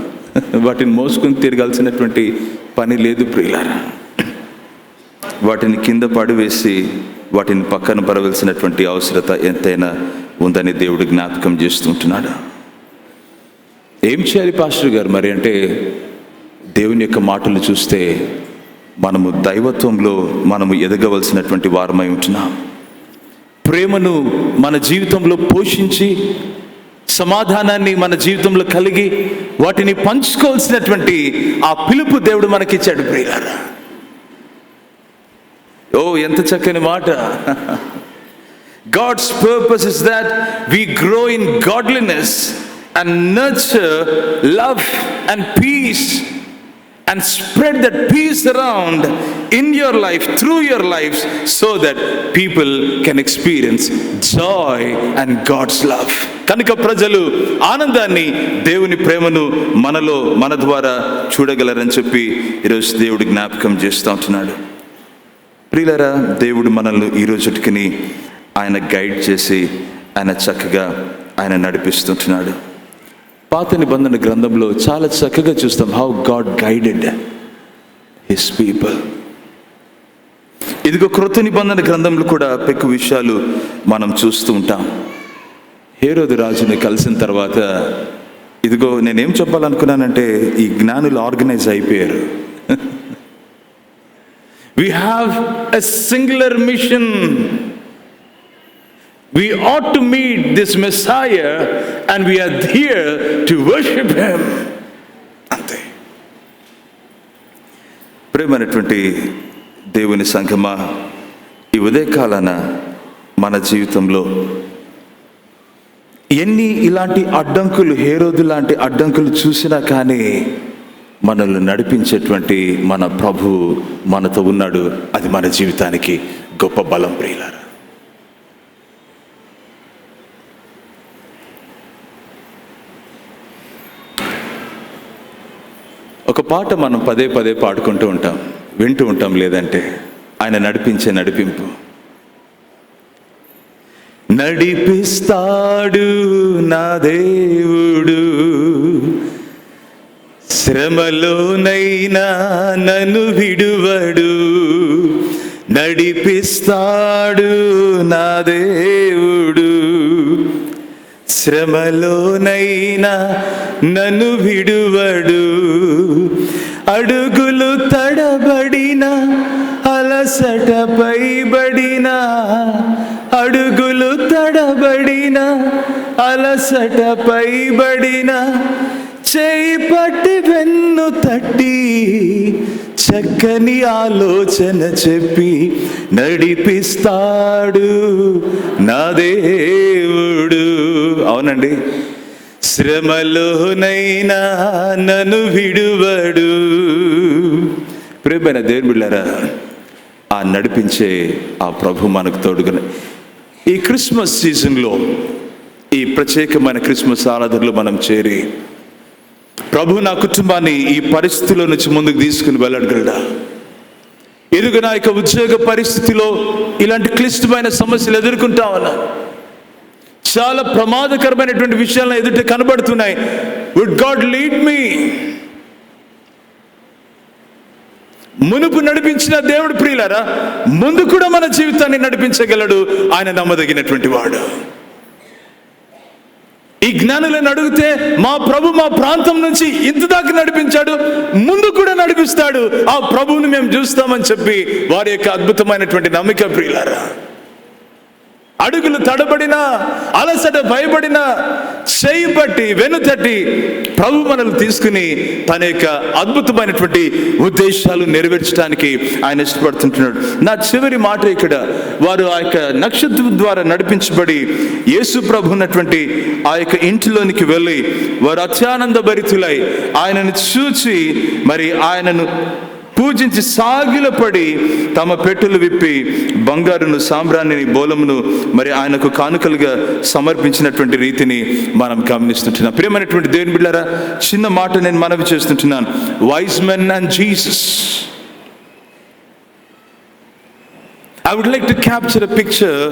వాటిని మోసుకొని తిరగాల్సినటువంటి పని లేదు ప్రియులారా. వాటిని కింద పడివేసి వాటిని పక్కన పడవలసినటువంటి అవసరత ఎంతైనా ఉందని దేవుడు జ్ఞాపకం చేస్తుంటున్నాడు. ఏం చేయాలి పాస్టర్ గారు మరి అంటే, దేవుని యొక్క మాటలు చూస్తే మనము దైవత్వంలో మనము ఎదగవలసినటువంటి వారమై ఉంటున్నాం. ప్రేమను మన జీవితంలో పోషించి, సమాధానాన్ని మన జీవితంలో కలిగి వాటిని పంచుకోవాల్సినటువంటి ఆ పిలుపు దేవుడు మనకిచ్చాడు ప్రియులారా. ఓ ఎంత చక్కని మాట. God's purpose is that we grow in godliness and nurture love and peace and spread that peace around in your life, through your lives, so that people can experience joy and God's love. కనుక ప్రజలు ఆనందాన్ని, దేవుని ప్రేమను మన ద్వారా చూడగలరని చెప్పి ఈరోజు దేవుడు జ్ఞాపకం చేస్తూ ఉంటున్నాడు. ప్రియులారా, దేవుడు మనల్ని ఈరోజుటికి ఆయన గైడ్ చేసి ఆయన చక్కగా ఆయన నడిపిస్తుంటున్నాడు. పాత నిబంధన గ్రంథంలో చాలా చక్కగా చూస్తాం how God guided his people. ఇదిగో క్రొత్త నిబంధన గ్రంథంలో కూడా పెక్కు విషయాలు మనం చూస్తూ ఉంటాం. హేరోదు రాజుని కలిసిన తర్వాత ఇదిగో నేనేం చెప్పాలనుకున్నానంటే, ఈ జ్ఞానులు ఆర్గనైజ్ అయిపోయారు. We have a singular mission. We ought to meet this Messiah and we are here to worship him. అంతే. ప్రేమైనటువంటి దేవుని సంఘమా, ఈ ఉదయకాలాన మన జీవితంలో ఎన్ని ఇలాంటి అడ్డంకులు, హేరోదు లాంటి అడ్డంకులు చూసినా కానీ మనల్ని నడిపించేటువంటి మన ప్రభు మనతో ఉన్నాడు. అది మన జీవితానికి గొప్ప బలం ప్రియులారా. ఒక పాట మనం పదే పదే పాడుకుంటూ ఉంటాం, వింటూ ఉంటాం. లేదంటే ఆయన నడిపించే నడిపింపు. నడిపిస్తాడు నా దేవుడు, శ్రమలోనైనా నన్ను విడువడు. నడిపిస్తాడు నా దేవుడు, శ్రమలోనైనా నన్ను విడువడు. అడుగులు తడబడిన, అలసట పైబడిన, అడుగులు తడబడిన, అలసట పైబడిన, చేయి పట్టి వెన్ను తట్టి చక్కని ఆలోచన చెప్పి నడిపిస్తాడు నా దేవుడు. అవునండి, శ్రమలోనైనా నన్ను విడువడు. ప్రియమైన దేవుని బిడ్డలారా, ఆ నడిపించే ఆ ప్రభు మనకు తోడుగా ఈ క్రిస్మస్ సీజన్లో, ఈ ప్రత్యేకమైన క్రిస్మస్ ఆరాధనలో మనం చేరి, ప్రభు నా కుటుంబాన్ని ఈ పరిస్థితిలో నుంచి ముందుకు తీసుకుని వెళ్ళగలడా? ఎదుగు నా యొక్క ఉద్యోగ పరిస్థితిలో ఇలాంటి క్లిష్టమైన సమస్యలు ఎదుర్కొంటా ఉన్నా. చాలా ప్రమాదకరమైనటువంటి విషయాలను ఎదుట కనబడుతున్నాయి. Would God lead me? మునుపు నడిపించిన దేవుడు ప్రియులారా, ముందు కూడా మన జీవితాన్ని నడిపించగలడు. ఆయన నమ్మదగినటువంటి వాడు. ఈ జ్ఞానులను అడిగితే మా ప్రభు మా ప్రాంతం నుంచి ఇంత దాకా నడిపించాడు, ముందు కూడా నడిపిస్తాడు, ఆ ప్రభువుని మేము చూస్తామని చెప్పి వారి యొక్క అద్భుతమైనటువంటి నమ్మిక ప్రియులారా. అడుగులు తడబడినా, అలసట భయపడినా, చేయి పట్టి వెనుతట్టి ప్రభు మనల్ని తీసుకుని తన యొక్క అద్భుతమైనటువంటి ఉద్దేశాలు నెరవేర్చడానికి ఆయన ఇష్టపడుతుంటున్నాడు. నా చివరి మాట ఇక్కడ, వారు ఆ యొక్క నక్షత్రం ద్వారా నడిపించబడి యేసు ప్రభు ఉన్నటువంటి ఆ యొక్క ఇంటిలోనికి వెళ్ళి వారు అత్యానంద భరితులై ఆయనను చూచి మరి ఆయనను పూజించి సాగిలపడి తమ పెట్టెలు విప్పి బంగారును, సాంబ్రాణిని, బోలమును మరి ఆయనకు కానుకలుగా సమర్పించినటువంటి రీతిని మనం గమనిస్తుంటున్నాం. ప్రియమైనటువంటి దేవుని బిడ్డలారా, చిన్న మాట నేను మనవి చేస్తుంటున్నాను. Wise men and Jesus. I would like to capture a picture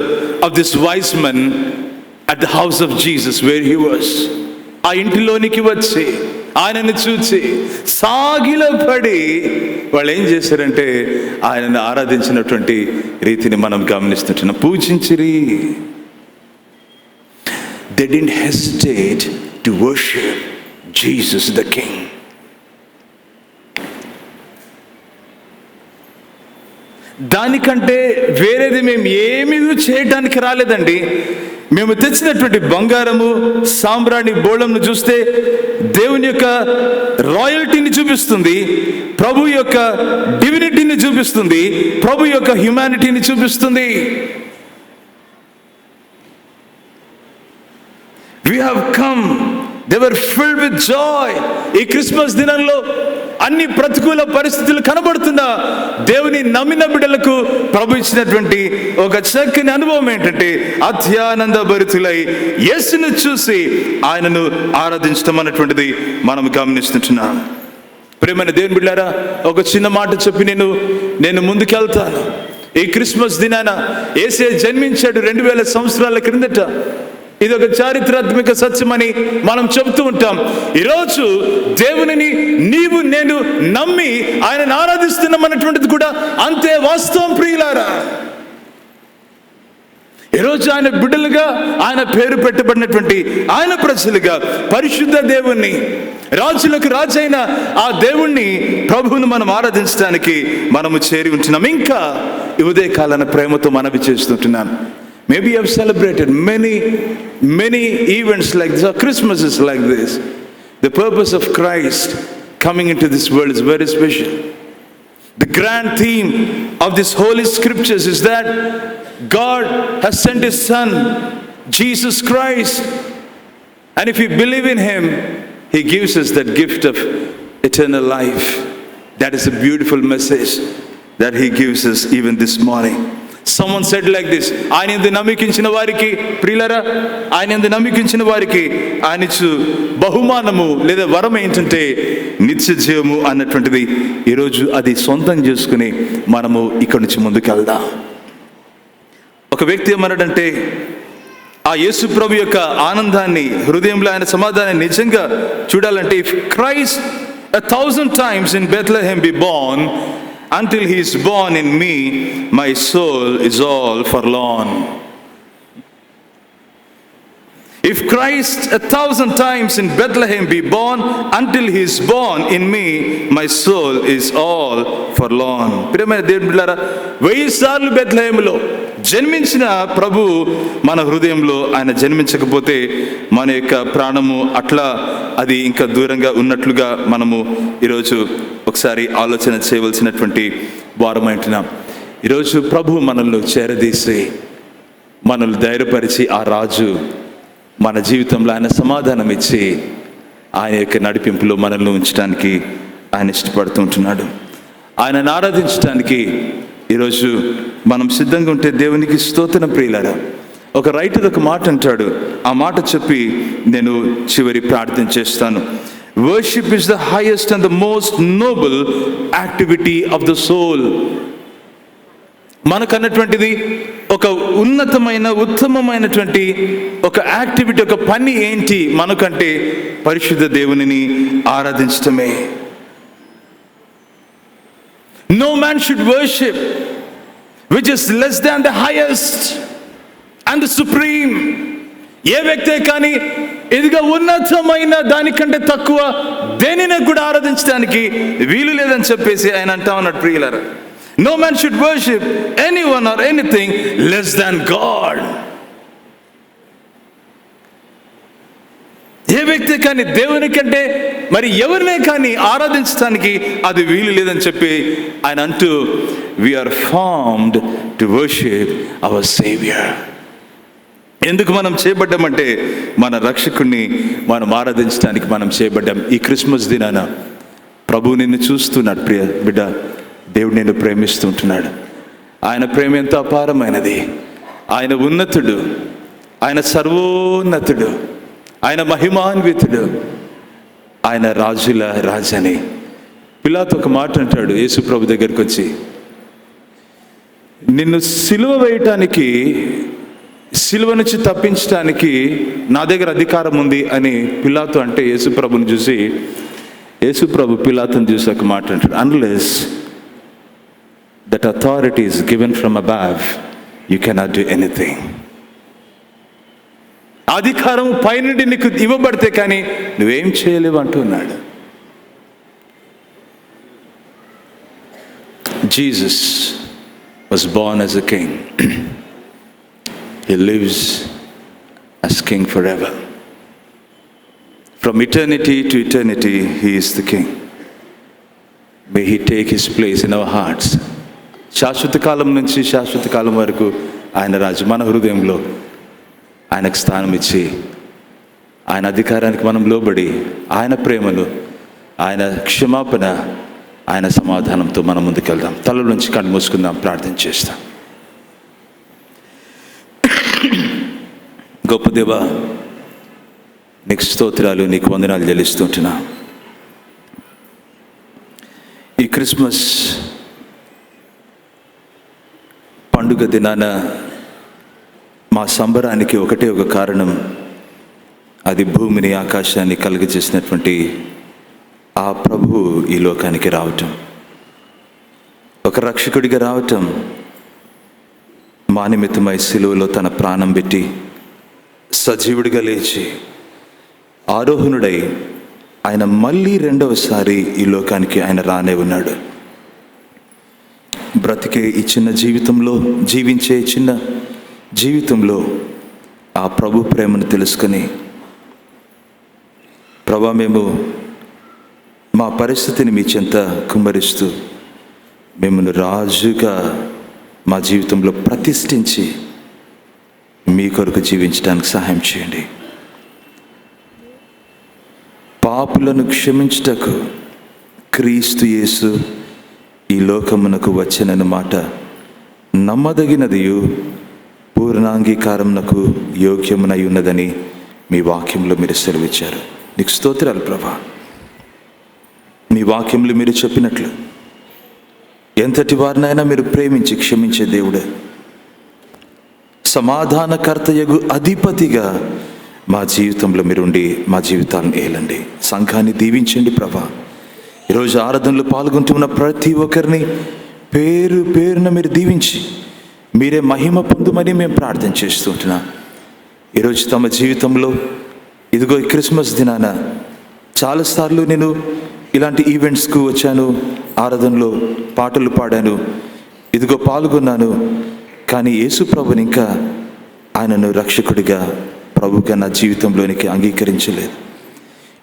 of this wise man at the house of Jesus where he was. ఆ ఇంటిలోనికి వచ్చి ఆయనను చూచి సాగిలపడి వాళ్ళు ఏం చేశారంటే ఆయనను ఆరాధించినటువంటి రీతిని మనం గమనిస్తుంటున్నాం. పూజించిరి. They didn't hesitate to worship Jesus the King. దానికంటే వేరేది మేము ఏమీ చేయడానికి రాలేదండి. మేము తెచ్చినటువంటి బంగారము, సాంబ్రాణి, బోళంను చూస్తే దేవుని యొక్క రాయల్టీని చూపిస్తుంది, ప్రభు యొక్క డివినిటీని చూపిస్తుంది, ప్రభు యొక్క హ్యుమానిటీని చూపిస్తుంది. We have come. They were filled with joy. ఈ క్రిస్మస్ దినంలో అన్ని ప్రతికూల పరిస్థితులు కనబడుతున్నా దేవుని నమ్మిన బిడ్డలకు ప్రభు ఇచ్చినటువంటి ఒక చక్కని అనుభవం ఏంటంటే అత్యానంద భరితులై యేసును చూసి ఆయనను ఆరాధించడం అన్నటువంటిది మనం గమనిస్తుంటున్నాం. ప్రియమైన దేవుని బిడ్డలారా, ఒక చిన్న మాట చెప్పి నేను ముందుకెళ్తాను. ఈ క్రిస్మస్ దినాన యేసే జన్మించాడు 2000 సంవత్సరాల క్రిందట. ఇది ఒక చారిత్రాత్మక సత్యమని మనం చెబుతూ ఉంటాం. ఈరోజు దేవునిని నీవు నేను నమ్మి ఆయనను ఆరాధిస్తున్నామన్నటువంటిది కూడా అంతే వాస్తవం ప్రియులారా. ఈరోజు ఆయన బిడ్డలుగా, ఆయన పేరు పెట్టబడినటువంటి ఆయన ప్రజలుగా పరిశుద్ధ దేవుణ్ణి, రాజులకు రాజైన ఆ దేవుణ్ణి, ప్రభువును మనం ఆరాధించడానికి మనము చేరి ఉంటున్నాం. ఇంకా ఈ ఉదయకాలాన ప్రేమతో మనవి చేస్తుంటున్నాను. Maybe you have celebrated many events like this, or Christmas is like this. The purpose of Christ coming into this world is very special. The grand theme of this holy scriptures is that God has sent His Son, Jesus Christ. And if we believe in Him, He gives us that gift of eternal life. That is a beautiful message that He gives us even this morning. Someone said like this, ఆయన యందు నమ్మికించిన వారికి ప్రియులారా, ఆయన యందు నమ్మికించిన వారికి ఆయన ఇచ్చు బహుమానము లేదా వరం ఏంటంటే నిత్య జీవము అన్నటువంటిది. ఈరోజు అది సొంతం చేసుకుని మనము ఇక్కడి నుంచి ముందుకు వెళ్దాం. ఒక వ్యక్తి ఏమన్నాడంటే, ఆ యేసు ప్రభు యొక్క ఆనందాన్ని, హృదయంలో ఆయన సమాధానాన్ని నిజంగా చూడాలంటే, if Christ 1,000 times in Bethlehem be born, until he is born in me, my soul is all forlorn. If Christ 1,000 times in Bethlehem be born, until he is born in me, my soul is all forlorn. ప్రియమైన దేవుని బిడ్డలారా, 1000 సార్లు బెత్లెహేములో జన్మించిన ప్రభు మన హృదయంలో ఆయన జన్మించకపోతే మన యొక్క ప్రాణము అట్లా అది ఇంకా దూరంగా ఉన్నట్లుగా మనము ఈరోజు ఒకసారి ఆలోచన చేయవలసినటువంటి వారమంటున్నాం. ఈరోజు ప్రభు మనల్ని చేరదీసి మనల్ని ధైర్యపరిచి ఆ రాజు మన జీవితంలో ఆయన సమాధానం ఇచ్చి ఆయన యొక్క నడిపింపులో మనల్ని ఉంచడానికి ఆయన ఇష్టపడుతూ ఉంటున్నాడు. ఆయనను ఆరాధించడానికి ఈరోజు మనం సిద్ధంగా ఉంటే దేవునికి స్తోత్రం ప్రియులారా. ఒక రైటర్ ఒక మాట అంటాడు, ఆ మాట చెప్పి నేను చివరి ప్రార్థన చేస్తాను. Worship is the highest and the most noble activity of the soul. మనకన్నటువంటిది ఒక ఉన్నతమైన ఉత్తమమైనటువంటి ఒక యాక్టివిటీ, ఒక పని ఏంటి మనకంటే పరిశుద్ధ దేవునిని ఆరాధించటమే. No man should worship which is less than the highest and the supreme. ఏ వ్యక్తే కానీ ఇదిగా ఉన్నతమైన దానికంటే తక్కువ దేనిని కూడా ఆరాధించడానికి వీలు లేదని చెప్పేసి ఆయన అంటా ఉన్నాడు ప్రియులారా. No man should worship anyone or anything less than God. ఏ వ్యక్తి కానీ దేవుని కంటే మరి ఎవరినే కానీ ఆరాధించడానికి అది వీలు లేదని చెప్పి ఆయన అంటూ, we are formed to worship our Savior. ఎందుకు మనం చేయబడ్డామంటే మన రక్షకుణ్ణి మనం ఆరాధించడానికి మనం చేయబడ్డాం. ఈ క్రిస్మస్ దినాన ప్రభు నిన్ను చూస్తున్నాడు ప్రియ బిడ్డ. దేవుడు నిన్ను ప్రేమిస్తుంటున్నాడు. ఆయన ప్రేమ ఎంతో అపారమైనది. ఆయన ఉన్నతుడు, ఆయన సర్వోన్నతుడు, ఆయన మహిమాన్వితుడు, ఆయన రాజుల రాజని. పిలాతు ఒక మాట అంటాడు యేసు ప్రభు దగ్గరికి వచ్చి, నిన్ను సిలువ వేయటానికి, సిలువ నుంచి తప్పించడానికి నా దగ్గర అధికారం ఉంది అని పిలాతు అంటే, యేసు ప్రభుని చూసి, యేసు ప్రభు పిలాతుని చూసి ఒక మాట అంటాడు, unless that authority is given from above, you cannot do anything. అధికారం పైనుండి నీకు ఇవ్వబడితే కానీ నువ్వేం చేయలేవు అంటున్నాడు. Jesus was born as a king. He lives as king forever. From eternity to eternity, he is the king. May he take his place in our hearts. శాశ్వత కాలం నుంచి శాశ్వత కాలం వరకు ఆయన రాజు. మన హృదయంలో ఆయనకు స్థానం ఇచ్చి, ఆయన అధికారానికి మనం లోబడి, ఆయన ప్రేమను, ఆయన క్షమాపణ, ఆయన సమాధానంతో మనం ముందుకెళ్దాం. తల నుంచి కళ్ళు మూసుకుందాం, ప్రార్థన చేస్తాం. గొప్ప దేవా, నీకు స్తోత్రాలు, నీకు వందనాలు చెల్లిస్తుంటున్నా. ఈ క్రిస్మస్ పండుగ దినాన మా సంబరానికి ఒకటే ఒక కారణం, అది భూమిని ఆకాశాన్ని కలుగజేసినటువంటి ఆ ప్రభువు ఈ లోకానికి రావటం, ఒక రక్షకుడిగా రావటం, మా నిమిత్తమై సిలువలో తన ప్రాణం పెట్టి సజీవుడిగా లేచి ఆరోహణుడై ఆయన మళ్ళీ రెండవసారి ఈ లోకానికి ఆయన రానే ఉన్నాడు. బ్రతికే ఈ చిన్న జీవితంలో, జీవించే చిన్న జీవితంలో ఆ ప్రభు ప్రేమను తెలుసుకొని, ప్రభా మేము మా పరిస్థితిని మీ చెంత కుమ్మరిస్తూ మిమ్మల్ని రాజుగా మా జీవితంలో ప్రతిష్ఠించి మీ కొరకు జీవించడానికి సహాయం చేయండి. పాపులను క్షమించుటకు క్రీస్తు యేసు ఈ లోకమునకు వచ్చెనన్న మాట నమ్మదగినదియు పూర్ణాంగీకారమునకు యోగ్యమునై ఉన్నదని మీ వాక్యంలో మీరు సెలవిచ్చారు. నీకు స్తోత్రాలు ప్రభా. మీ వాక్యంలో మీరు చెప్పినట్లు ఎంతటి వారినైనా మీరు ప్రేమించి క్షమించే దేవుడే, సమాధానకర్తయగు అధిపతిగా మా జీవితంలో మీరుండి మా జీవితాలను ఏలండి. సంఘాన్ని దీవించండి ప్రభా. ఈరోజు ఆరాధనలో పాల్గొంటున్న ప్రతి ఒక్కరిని పేరు పేరున మీరు దీవించి మీరే మహిమ పొందుమని మేము ప్రార్థన చేస్తుంటున్నాం. ఈరోజు తమ జీవితంలో ఇదిగో ఈ క్రిస్మస్ దినాన చాలాసార్లు నేను ఇలాంటి ఈవెంట్స్కు వచ్చాను, ఆరాధనలో పాటలు పాడాను, ఇదిగో పాల్గొన్నాను, కానీ యేసు ప్రభుని ఇంకా ఆయనను రక్షకుడిగా ప్రభుగా నా జీవితంలోనికి అంగీకరించలేదు.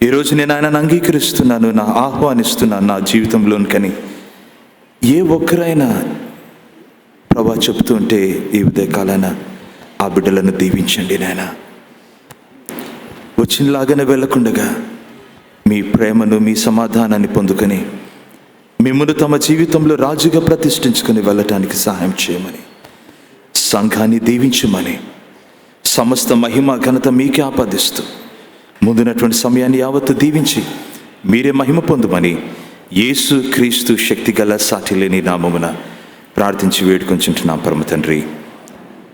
ఈరోజు నేను ఆయనను అంగీకరిస్తున్నాను, నా ఆహ్వానిస్తున్నాను నా జీవితంలోనికని ఏ ఒక్కరైనా ప్రభా చెప్తుంటే ఈ ఉదయకాలాన ఆ బిడ్డలను దీవించండి నాయన. వచ్చినలాగానే వెళ్ళకుండగా మీ ప్రేమను, మీ సమాధానాన్ని పొందుకొని మిమ్మల్ని తమ జీవితంలో రాజుగా ప్రతిష్ఠించుకొని వెళ్ళటానికి సహాయం చేయమని, సంఘాన్ని దీవించమని, సమస్త మహిమ ఘనత మీకే ఆపాదిస్తూ ముందున్నటువంటి సమయాన్ని యావత్తు దీవించి మీరే మహిమ పొందుమని యేసు క్రీస్తు శక్తిగల సాటి లేని నామమున ప్రార్థించి వేడుకొంచుంటున్నాం పరమ తండ్రి.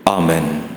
ఆమెన్.